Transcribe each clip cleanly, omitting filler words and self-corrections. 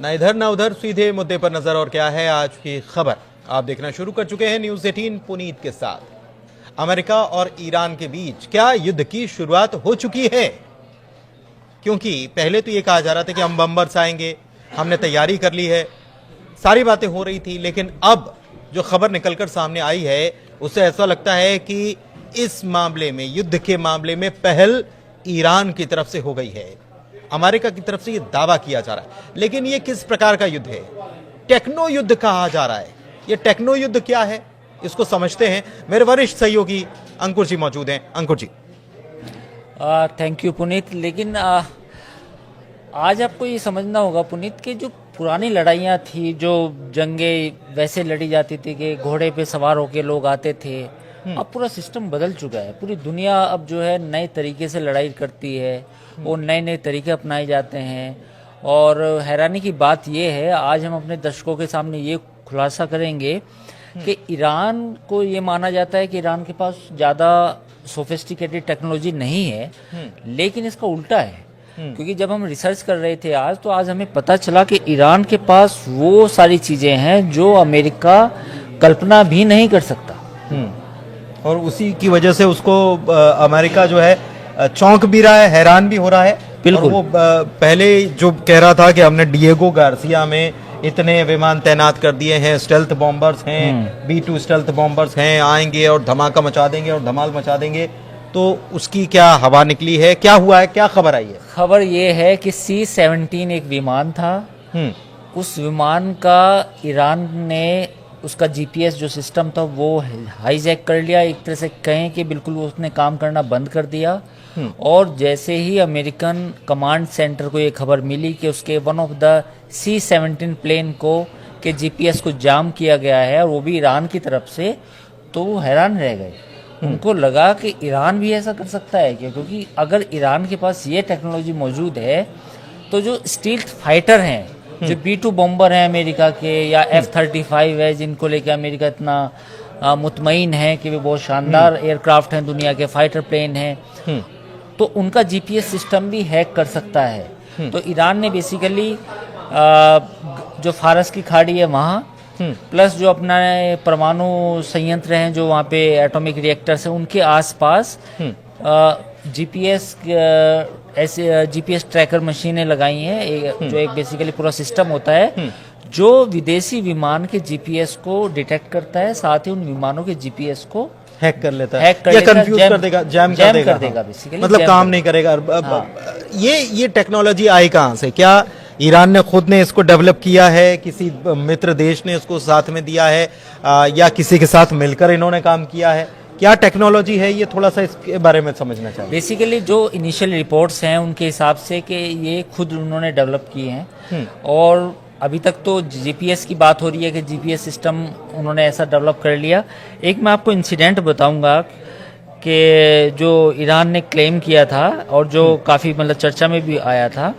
ना इधर ना उधर, सीधे मुद्दे पर नजर। और क्या है आज की खबर, आप देखना शुरू कर चुके हैं न्यूज़ 18 पुनीत के साथ। अमेरिका और ईरान के बीच क्या युद्ध की शुरुआत हो चुकी है? क्योंकि पहले तो ये कहा जा रहा था कि हम बम्बर्स आएंगे, हमने तैयारी कर ली है, सारी बातें हो रही थी। लेकिन अब जो खबर निकलकर सामने आई है उससे ऐसा लगता है कि इस मामले में, युद्ध के मामले में पहल ईरान की तरफ से हो गई है। अमेरिका की तरफ से यह दावा किया जा रहा है, लेकिन यह किस प्रकार का युद्ध है? टेक्नो युद्ध कहा जा रहा है। यह टेक्नो युद्ध क्या है, इसको समझते हैं। मेरे वरिष्ठ सहयोगी अंकुर जी मौजूद हैं। अंकुर जी। Thank you Puneet. लेकिन आज आपको ये समझना होगा पुनीत कि जो पुरानी लड़ाइयाँ थी, जो जंगें वैसे लड़ी जाती थी कि घोड़े पे सवार होके लोग आते थे, अब पूरा सिस्टम बदल चुका है। पूरी दुनिया अब जो है नए तरीके से लड़ाई करती है और नए नए तरीके अपनाए जाते हैं। और हैरानी की बात यह है, आज हम अपने दर्शकों के सामने ये खुलासा करेंगे कि ईरान को ये माना जाता है कि ईरान के पास ज़्यादा सोफिस्टिकेटेड टेक्नोलॉजी नहीं है, लेकिन इसका उल्टा है। क्योंकि जब हम रिसर्च कर रहे थे आज, तो आज हमें पता चला कि ईरान के पास वो सारी चीज़ें हैं जो अमेरिका कल्पना भी नहीं कर सकता। और उसी की वजह से उसको अमेरिका जो है चौंक भी रहा है, हैरान भी हो रहा है। बिल्कुल। वो पहले जो कह रहा था कि हमने डिएगो गार्सिया में इतने विमान तैनात कर दिए हैं, स्टेल्थ बॉम्बर्स हैं, B-2 स्टेल्थ बॉम्बर्स हैं, आएंगे और धमाका मचा देंगे और धमाल मचा देंगे, तो उसकी क्या हवा निकली है? क्या हुआ है, क्या खबर आई है? खबर ये है कि C-17 एक विमान था। उस विमान का ईरान ने उसका GPS जो सिस्टम था वो हाईजैक कर लिया। एक तरह से कहें कि बिल्कुल उसने काम करना बंद कर दिया। और जैसे ही अमेरिकन कमांड सेंटर को ये खबर मिली कि उसके one of the C-17 plane को के GPS को जाम किया गया है, और वो भी ईरान की तरफ से, तो वो हैरान रह गए। उनको लगा कि ईरान भी ऐसा कर सकता है क्या? क्योंकि अगर ईरान के पास ये टेक्नोलॉजी मौजूद है, तो जो स्टील्थ फाइटर हैं, जो B-2 बॉम्बर हैं अमेरिका के, या F-35 है, जिनको लेके अमेरिका इतना मुतमईन है कि वे बहुत शानदार एयरक्राफ्ट हैं, दुनिया के फाइटर प्लेन हैं, तो उनका GPS सिस्टम भी हैक कर सकता है। तो ईरान ने बेसिकली जो फारस की खाड़ी है वहाँ, प्लस जो अपना परमाणु संयंत्र हैं, जो वहाँ पे एटॉमिक रिएक्टर्स हैं, उनके आसपास GPS ट्रैकर मशीनें लगाई हैं, जो एक बेसिकली पूरा सिस्टम होता है जो विदेशी विमान के GPS को डिटेक्ट करता है, साथ ही उन विमानों के GPS को हैक कर लेता है, या कंफ्यूज कर देगा, जैम कर देगा बेसिकली, मतलब काम नहीं करेगा। ये टेक्नोलॉजी आई कहाँ से? क्या ईरान ने खुद ने इसको डेवलप किया है, किसी मित्र देश ने इसको साथ में दिया है, या किसी के साथ मिलकर इन्होंने काम किया है? क्या टेक्नोलॉजी है ये, थोड़ा सा इसके बारे में समझना चाहिए। बेसिकली जो इनिशियल रिपोर्ट्स हैं उनके हिसाब से कि ये खुद उन्होंने डेवलप किए हैं। और अभी तक तो GPS की बात हो रही है कि GPS सिस्टम उन्होंने ऐसा डेवलप कर लिया। एक मैं आपको इंसिडेंट बताऊंगा कि जो ईरान ने क्लेम किया था और जो काफ़ी मतलब चर्चा में भी आया था।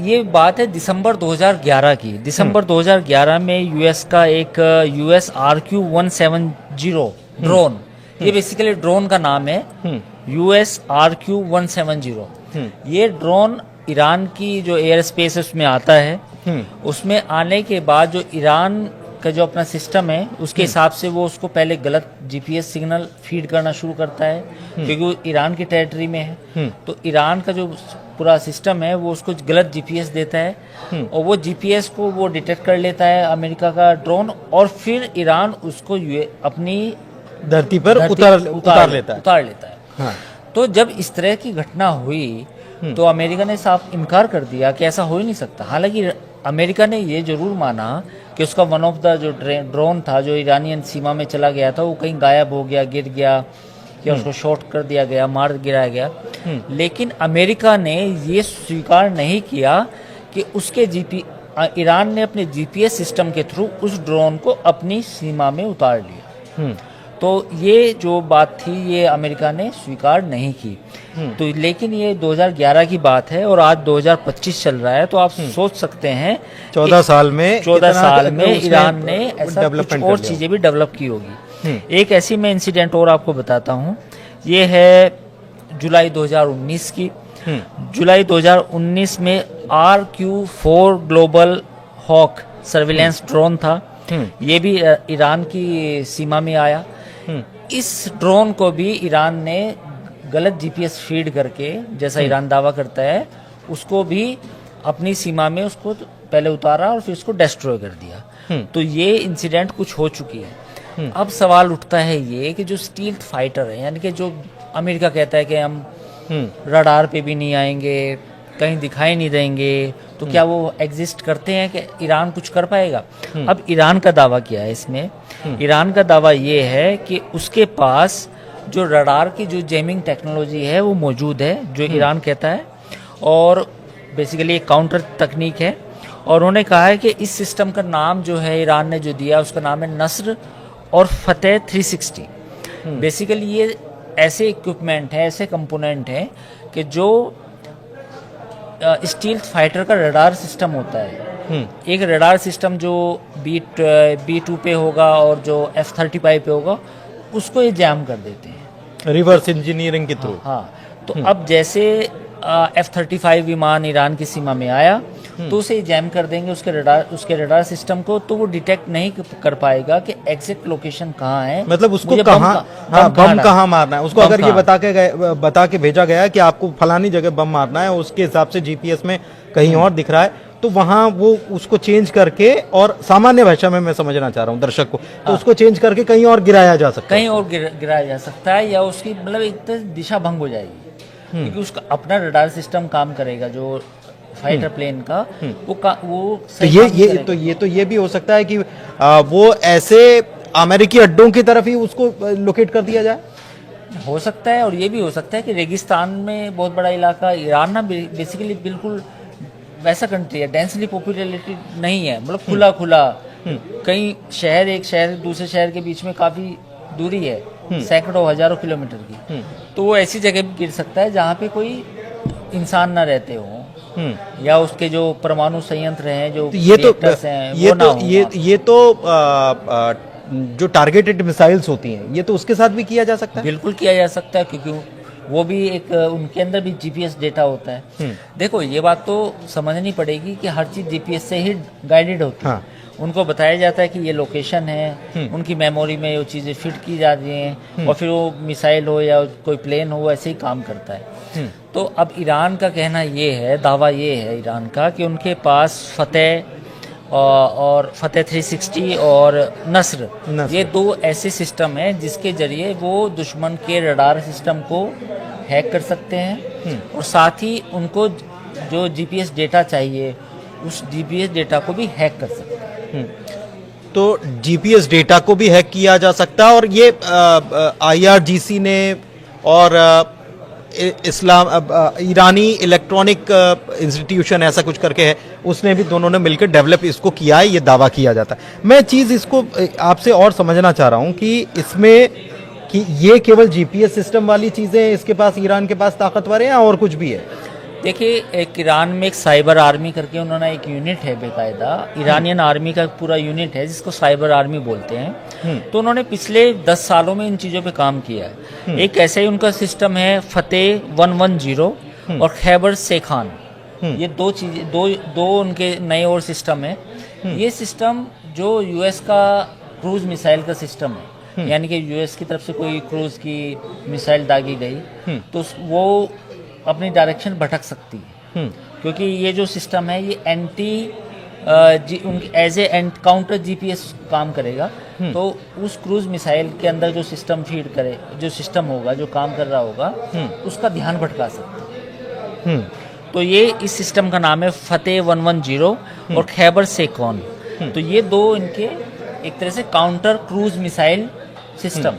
ये बात है दिसंबर 2011 की। दिसंबर 2011 में यूएस का एक US RQ-170 ड्रोन, ये बेसिकली ड्रोन का नाम है, US RQ-170। ये ड्रोन ईरान की जो एयर स्पेस है उसमें आता है। उसमें आने के बाद जो ईरान का जो अपना सिस्टम है, उसके हिसाब से वो उसको पहले गलत GPS सिग्नल फीड करना शुरू करता है, क्योंकि वो ईरान की टेरिटरी में है। तो ईरान का जो पूरा सिस्टम है वो उसको गलत GPS देता है, और वो GPS को वो डिटेक्ट कर लेता है अमेरिका का ड्रोन, और फिर ईरान उसको अपनी धरती पर उतार लेता है। हाँ। तो जब इस तरह की घटना हुई तो अमेरिका ने साफ इनकार कर दिया कि ऐसा हो ही नहीं सकता। हालांकि अमेरिका ने ये जरूर माना कि उसका वन ऑफ द जो ड्रोन था, जो ईरानियन सीमा में चला गया था, वो कहीं गायब हो गया, गिर गया, या उसको शॉट कर दिया गया, मार गिराया गया। लेकिन अमेरिका ने ये स्वीकार नहीं किया कि उसके ईरान ने अपने GPS सिस्टम के थ्रू उस ड्रोन को अपनी सीमा में उतार लिया। तो ये जो बात थी ये अमेरिका ने स्वीकार नहीं की। तो लेकिन ये 2011 की बात है और आज 2025 चल रहा है, तो आप सोच सकते हैं 14 साल में ईरान ने ऐसा कुछ और चीजें भी डेवलप की होगी। एक ऐसी मैं इंसिडेंट और आपको बताता हूँ। ये है जुलाई 2019 की। जुलाई 2019 में RQ-4 global hoc surveillance drone था, ये भी ईरान की सीमा में आया। इस ड्रोन को भी ईरान ने गलत जीपीएस फीड करके, जैसा ईरान दावा करता है, उसको भी अपनी सीमा में उसको पहले उतारा और फिर उसको डिस्ट्रॉय कर दिया। तो ये इंसिडेंट कुछ हो चुकी है। अब सवाल उठता है ये कि जो स्टील्थ फाइटर है, यानी कि जो अमेरिका कहता है कि हम रडार पे भी नहीं आएंगे, कहीं दिखाई नहीं देंगे, तो क्या वो एग्जिस्ट करते हैं कि ईरान कुछ कर पाएगा? अब ईरान का दावा क्या है इसमें? ईरान का दावा ये है कि उसके पास जो रडार की जो जैमिंग टेक्नोलॉजी है वो मौजूद है, जो ईरान कहता है, और बेसिकली एक काउंटर तकनीक है। और उन्होंने कहा है कि इस सिस्टम का नाम जो है ईरान ने जो दिया उसका नाम है नस्र और फतेह 360। बेसिकली ये ऐसे इक्विपमेंट है, ऐसे कंपोनेंट हैं कि जो स्टील्थ फाइटर का रडार सिस्टम होता है। एक रडार सिस्टम जो B2 पे होगा और जो F-35 पे होगा, उसको ये जैम कर देते हैं रिवर्स इंजीनियरिंग के थ्रू। हाँ, तो अब जैसे F-35 विमान ईरान की सीमा में आया तो उसे जैम कर देंगे उसके रडार सिस्टम को, तो वो डिटेक्ट नहीं कर पाएगा कि एग्जैक्ट लोकेशन कहाँ है, मतलब उसको कहाँ बम कहाँ मारना है। उसको अगर ये बता के भेजा गया है कि आपको फलानी जगह बम मारना है, उसके हिसाब से जीपीएस में कहीं और दिख रहा है, तो वहां वो उसको चेंज करके, और सामान्य भाषा में मैं समझना चाह रहा हूँ दर्शक को, तो उसको चेंज करके कहीं और गिराया जा सकता है, कहीं और गिराया जा सकता है, या उसकी मतलब एक तरह दिशा भंग हो जाएगी, क्योंकि उसका अपना रडार सिस्टम काम करेगा जो फाइटर प्लेन का, वो तो ये भी हो सकता है कि वो ऐसे अमेरिकी अड्डों की तरफ ही उसको लोकेट कर दिया जाए। हो सकता है, और ये भी हो सकता है कि रेगिस्तान में बहुत बड़ा इलाका, ईरान ना बेसिकली बिल्कुल वैसा कंट्री है, डेंसली पॉपुलेटेड नहीं है, मतलब खुला खुला, कई शहर एक शहर दूसरे शहर के बीच में काफी दूरी है, सैकड़ों हजारों किलोमीटर की, तो वो ऐसी जगह भी गिर सकता है जहाँ पे कोई इंसान ना रहते हो, या उसके जो परमाणु संयंत्र हैं, जो ये तो जो टारगेटेड मिसाइल्स होती हैं, ये तो उसके साथ भी किया जा सकता है। बिल्कुल किया जा सकता है, क्योंकि वो भी एक, उनके अंदर भी जीपीएस डेटा होता है। देखो, ये बात तो समझनी पड़ेगी कि हर चीज जीपीएस से ही गाइडेड होती है। उनको बताया जाता है कि ये लोकेशन है, उनकी मेमोरी में वो चीज़ें फिट की जाती हैं, और फिर वो मिसाइल हो या कोई प्लेन हो, ऐसे ही काम करता है। तो अब ईरान का कहना ये है, दावा ये है ईरान का, कि उनके पास फतेह 360 और नस्र, ये दो ऐसे सिस्टम हैं जिसके जरिए वो दुश्मन के रडार सिस्टम को हैक कर सकते हैं, और साथ ही उनको जो जीपीएस डेटा चाहिए उस जीपीएस डेटा को भी हैक कर सकते हैं। तो जीपीएस डेटा को भी हैक किया जा सकता है, और ये IRGC ने और ईरानी इलेक्ट्रॉनिक इंस्टीट्यूशन ऐसा कुछ करके है, उसने भी, दोनों ने मिलकर डेवलप इसको किया है, ये दावा किया जाता है। मैं चीज इसको आपसे और समझना चाह रहा हूं कि इसमें कि ये केवल जीपीएस सिस्टम वाली चीजें इसके पास, ईरान के पास ताकतवर है, या और कुछ भी है? देखिए, एक ईरान में एक साइबर आर्मी करके उन्होंने एक यूनिट है, बेकायदा ईरानियन आर्मी का पूरा यूनिट है जिसको साइबर आर्मी बोलते हैं। तो उन्होंने पिछले 10 सालों में इन चीज़ों पे काम किया है। एक ऐसे ही उनका सिस्टम है फतेह 110 और खैबर सेखान, ये दो चीजें, दो उनके नए और सिस्टम है। ये सिस्टम जो यूएस का क्रूज मिसाइल का सिस्टम है, यानी कि यूएस की तरफ से कोई क्रूज की मिसाइल दागी गई तो वो अपनी डायरेक्शन भटक सकती है, क्योंकि ये जो सिस्टम है ये एज ए काउंटर जीपीएस काम करेगा। तो उस क्रूज मिसाइल के अंदर जो सिस्टम फीड करे, जो सिस्टम होगा, जो काम कर रहा होगा, उसका ध्यान भटका सकता है। तो ये इस सिस्टम का नाम है फतेह 110 और खैबर सेखॉन। तो ये दो इनके एक तरह से काउंटर क्रूज मिसाइल सिस्टम।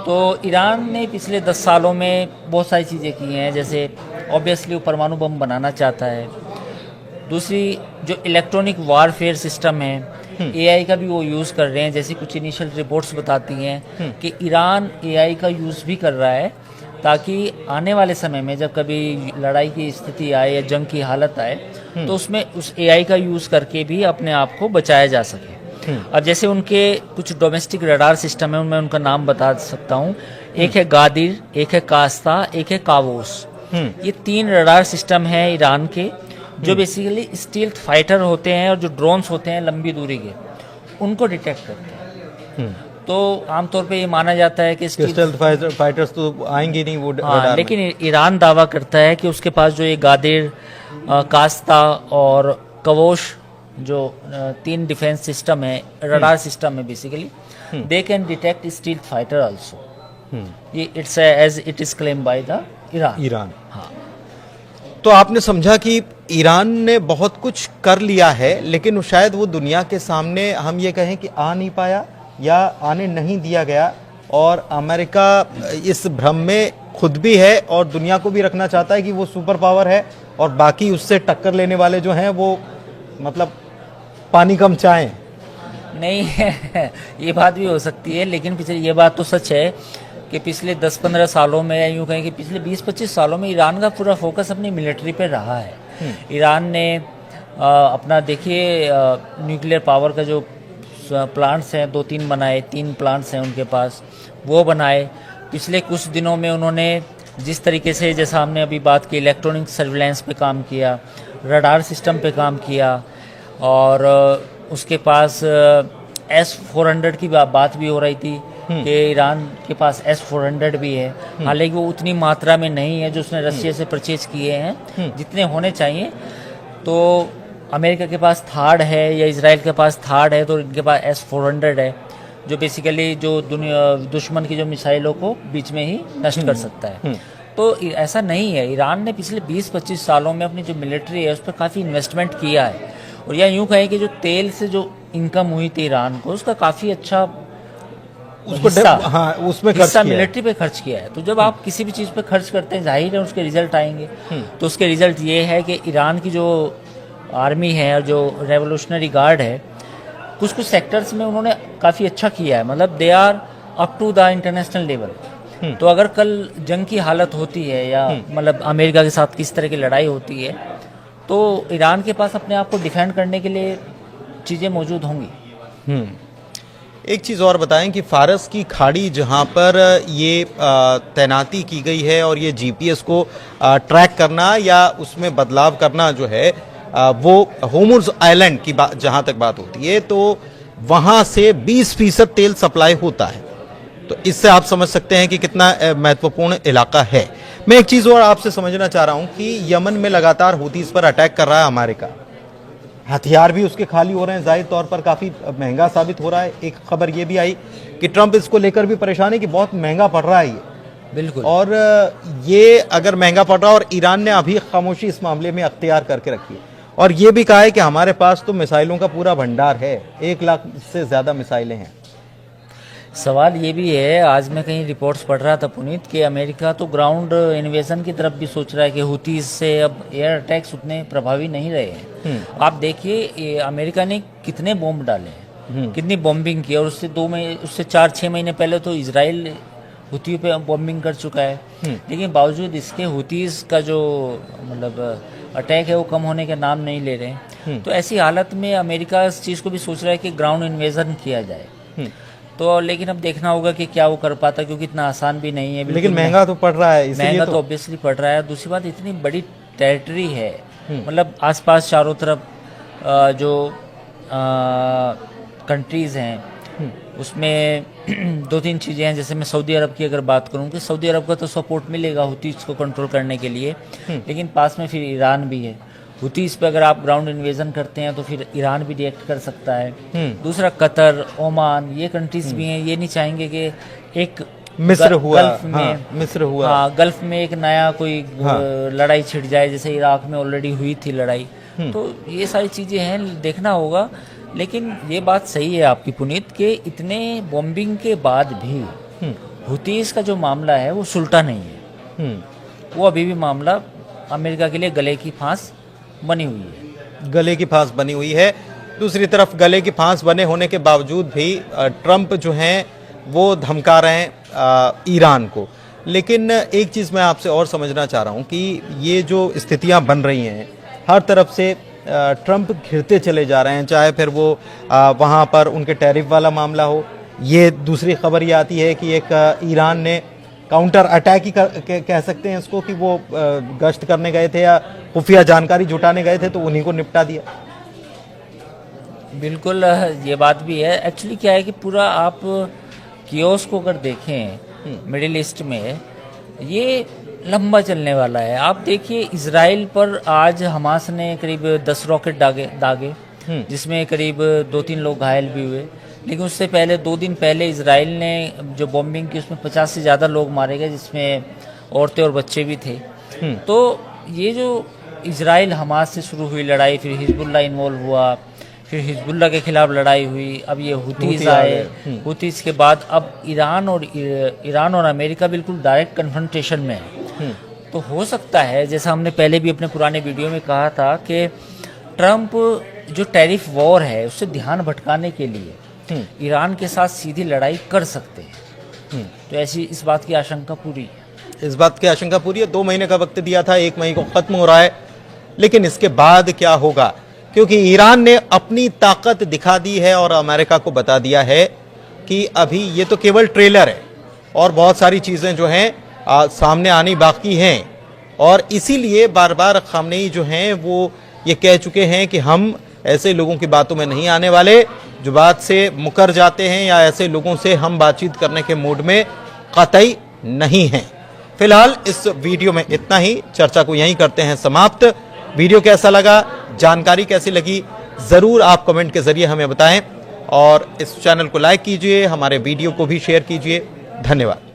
तो ईरान ने पिछले 10 सालों में बहुत सारी चीज़ें की हैं, जैसे ऑब्वियसली वो परमाणु बम बनाना चाहता है। दूसरी जो इलेक्ट्रॉनिक वारफेयर सिस्टम है, एआई का भी वो यूज़ कर रहे हैं। जैसे कुछ इनिशियल रिपोर्ट्स बताती हैं कि ईरान एआई का यूज़ भी कर रहा है, ताकि आने वाले समय में जब कभी लड़ाई की स्थिति आए या जंग की हालत आए तो उसमें उस एआई का यूज़ करके भी अपने आप को बचाया जा सके। अब जैसे उनके कुछ डोमेस्टिक रडार सिस्टम है, उनमें उनका नाम बता सकता हूँ। एक है गादिर, एक है कास्ता, एक है कावोस। ये 3 रडार सिस्टम है ईरान के, जो बेसिकली स्टील्थ फाइटर होते हैं और जो ड्रोन्स होते हैं लंबी दूरी के, उनको डिटेक्ट करते हैं। तो आमतौर पे ये माना जाता है कि स्टील्थ फाइटर्स तो आएंगे नहीं वो रडार में। लेकिन ईरान दावा करता है कि उसके पास जो ये गादेर, कास्ता और कवोश जो 3 डिफेंस सिस्टम है, रडार सिस्टम है basically, they can detect stealth fighter also. ये it's as it is claim by the Iran. हाँ, तो आपने समझा कि ईरान ने बहुत कुछ कर लिया है, लेकिन शायद वो दुनिया के सामने हम ये कहें कि आ नहीं पाया या आने नहीं दिया गया, और अमेरिका इस भ्रम में खुद भी है और दुनिया को भी रखना चाहता है कि वो सुपर पावर है, और बाकी उससे टक्कर लेने वाले जो हैं वो मतलब पानी कम चाहें। नहीं है ये बात भी हो सकती है, लेकिन पिछले ये बात तो सच है कि पिछले 10-15 सालों में, या यूँ कहें कि पिछले 20-25 सालों में ईरान का पूरा फोकस अपनी मिलिट्री पे रहा है। ईरान ने अपना देखिए न्यूक्लियर पावर का जो प्लांट्स हैं 2-3 बनाए, 3 प्लांट्स हैं उनके पास, वो बनाए। पिछले कुछ दिनों में उन्होंने जिस तरीके से, जैसा हमने अभी बात की, इलेक्ट्रॉनिक सर्विलेंस पे काम किया, रडार सिस्टम पे काम किया, और उसके पास S-400 की बात भी हो रही थी कि ईरान के पास S-400 भी है। हालांकि वो उतनी मात्रा में नहीं है जो उसने रशिया से परचेज किए हैं जितने होने चाहिए। तो अमेरिका के पास थार्ड है या इजराइल के पास थार्ड है, तो इनके पास S-400 है, जो बेसिकली जो दुश्मन की जो मिसाइलों को बीच में ही नष्ट कर सकता है। तो ऐसा नहीं है, ईरान ने पिछले 20-25 सालों में अपनी जो मिलिट्री है उस पर काफ़ी इन्वेस्टमेंट किया है, और या यूँ कहें कि जो तेल से जो इनकम हुई थी ईरान को, उसका काफ़ी अच्छा उसमें हिस्सा मिलिट्री पे खर्च किया है। तो जब आप किसी भी चीज़ पे खर्च करते हैं, जाहिर है उसके रिजल्ट आएंगे। तो उसके रिजल्ट ये है कि ईरान की जो आर्मी है और जो रेवोल्यूशनरी गार्ड है, कुछ कुछ सेक्टर्स में उन्होंने काफ़ी अच्छा किया है, मतलब they are up to the international level. तो अगर कल जंग की हालत होती है या मतलब अमेरिका के साथ किस तरह की लड़ाई होती है, तो ईरान के पास अपने आप को डिफेंड करने के लिए चीज़ें मौजूद होंगी। एक चीज़ और बताएं कि फारस की खाड़ी जहां पर ये तैनाती की गई है और ये जीपीएस को ट्रैक करना या उसमें बदलाव करना जो है, वो होर्मुज़ आइलैंड की बात जहां तक बात होती है, तो वहां से 20% तेल सप्लाई होता है। तो इससे आप समझ सकते हैं कि कितना महत्वपूर्ण इलाका है। मैं एक चीज़ और आपसे समझना चाह रहा हूं कि यमन में लगातार हूतीस पर अटैक कर रहा है अमेरिका, हथियार भी उसके खाली हो रहे हैं, जाहिर तौर पर काफ़ी महंगा साबित हो रहा है। एक खबर ये भी आई कि ट्रंप इसको लेकर भी परेशान है कि बहुत महंगा पड़ रहा है ये। बिल्कुल। और ये अगर महंगा पड़ रहा है, और ईरान ने अभी खामोशी इस मामले में अख्तियार करके रखी है, और ये भी कहा है कि हमारे पास तो मिसाइलों का पूरा भंडार है, 1 लाख से ज़्यादा मिसाइलें हैं। सवाल ये भी है, आज मैं कहीं रिपोर्ट्स पढ़ रहा था पुनीत, कि अमेरिका तो ग्राउंड इन्वेजन की तरफ भी सोच रहा है कि हुतीज से अब एयर अटैक्स उतने प्रभावी नहीं रहे हैं। आप देखिए अमेरिका ने कितने बॉम्ब डाले हैं, कितनी बॉम्बिंग की, और उससे 4-6 महीने पहले तो इजराइल हुतियों पे बॉम्बिंग कर चुका है। लेकिन बावजूद इसके हुतीज का जो मतलब अटैक है वो कम होने के नाम नहीं ले रहे। तो ऐसी हालत में अमेरिका इस चीज़ को भी सोच रहा है कि ग्राउंड इन्वेजन किया जाए। तो लेकिन अब देखना होगा कि क्या वो कर पाता, क्योंकि इतना आसान भी नहीं है। लेकिन महंगा तो पड़ रहा है, महंगा तो ऑब्वियसली पड़ रहा है। दूसरी बात, इतनी बड़ी टेरिटरी है, मतलब आसपास चारों तरफ जो कंट्रीज हैं उसमें 2-3 चीज़ें हैं। जैसे मैं सऊदी अरब की अगर बात करूं कि सऊदी अरब का तो सपोर्ट मिलेगा हुतीज को कंट्रोल करने के लिए, लेकिन पास में फिर ईरान भी है। हुतीज पे अगर आप ग्राउंड इन्वेजन करते हैं तो फिर ईरान भी रिएक्ट कर सकता है। दूसरा कतर, ओमान, ये कंट्रीज भी हैं, ये नहीं चाहेंगे कि एक मिस्र हुआ, गल्फ में, मिस्र हुआ, हाँ, गल्फ में एक नया कोई लड़ाई छिड़ जाए, जैसे इराक में ऑलरेडी हुई थी लड़ाई। तो ये सारी चीज़ें हैं, देखना होगा। लेकिन ये बात सही है आपकी पुनीत, कि इतने बॉम्बिंग के बाद भी हुतीज का जो मामला है वो सुलटा नहीं है। वो अभी भी मामला अमेरिका के लिए गले की फांस बनी हुई है। गले की फांस बनी हुई है। दूसरी तरफ गले की फांस बने होने के बावजूद भी ट्रंप जो हैं वो धमका रहे हैं ईरान को। लेकिन एक चीज़ मैं आपसे और समझना चाह रहा हूँ कि ये जो स्थितियाँ बन रही हैं, हर तरफ से ट्रंप घिरते चले जा रहे हैं, चाहे फिर वो वहाँ पर उनके टैरिफ वाला मामला हो। ये दूसरी खबर ये आती है कि एक ईरान ने काउंटर अटैक ही कह सकते हैं इसको कि वो गश्त करने गए थे या खुफिया जानकारी जुटाने गए थे तो उन्हीं को निपटा दिया। बिल्कुल ये बात भी है। एक्चुअली क्या है कि पूरा आप कियोस को अगर देखें मिडिल ईस्ट में, ये लंबा चलने वाला है। आप देखिए इसराइल पर आज हमास ने करीब 10 रॉकेट दागे जिसमें करीब 2-3 लोग घायल भी हुए। लेकिन उससे पहले 2 दिन पहले इसराइल ने जो बॉम्बिंग की उसमें 50 से ज़्यादा लोग मारे गए, जिसमें औरतें और बच्चे भी थे। तो ये जो इसराइल हमास से शुरू हुई लड़ाई, फिर हिजबुल्ला इन्वॉल्व हुआ, फिर हिजबुल्ला के खिलाफ लड़ाई हुई, अब ये हुतीज आए, हुतीज के बाद अब ईरान और अमेरिका बिल्कुल डायरेक्ट कन्फ्रंटेशन में है। तो हो सकता है, जैसा हमने पहले भी अपने पुराने वीडियो में कहा था, कि ट्रंप जो टैरिफ वॉर है उससे ध्यान भटकाने के लिए ईरान के साथ सीधी लड़ाई कर सकते हैं। तो ऐसी इस बात की आशंका पूरी है। इस बात की आशंका पूरी है। 2 महीने का वक्त दिया था, 1 मई को खत्म हो रहा है, लेकिन इसके बाद क्या होगा? क्योंकि ईरान ने अपनी ताकत दिखा दी है और अमेरिका को बता दिया है कि अभी ये तो केवल ट्रेलर है और बहुत सारी चीजें जो हैं सामने आनी बाकी हैं। और इसीलिए बार बार खामनेई जो हैं वो ये कह चुके हैं कि हम ऐसे लोगों की बातों में नहीं आने वाले जो बात से मुकर जाते हैं, या ऐसे लोगों से हम बातचीत करने के मूड में कतई नहीं हैं। फिलहाल इस वीडियो में इतना ही। चर्चा को यहीं करते हैं समाप्त। वीडियो कैसा लगा, जानकारी कैसी लगी, जरूर आप कमेंट के जरिए हमें बताएं और इस चैनल को लाइक कीजिए, हमारे वीडियो को भी शेयर कीजिए। धन्यवाद।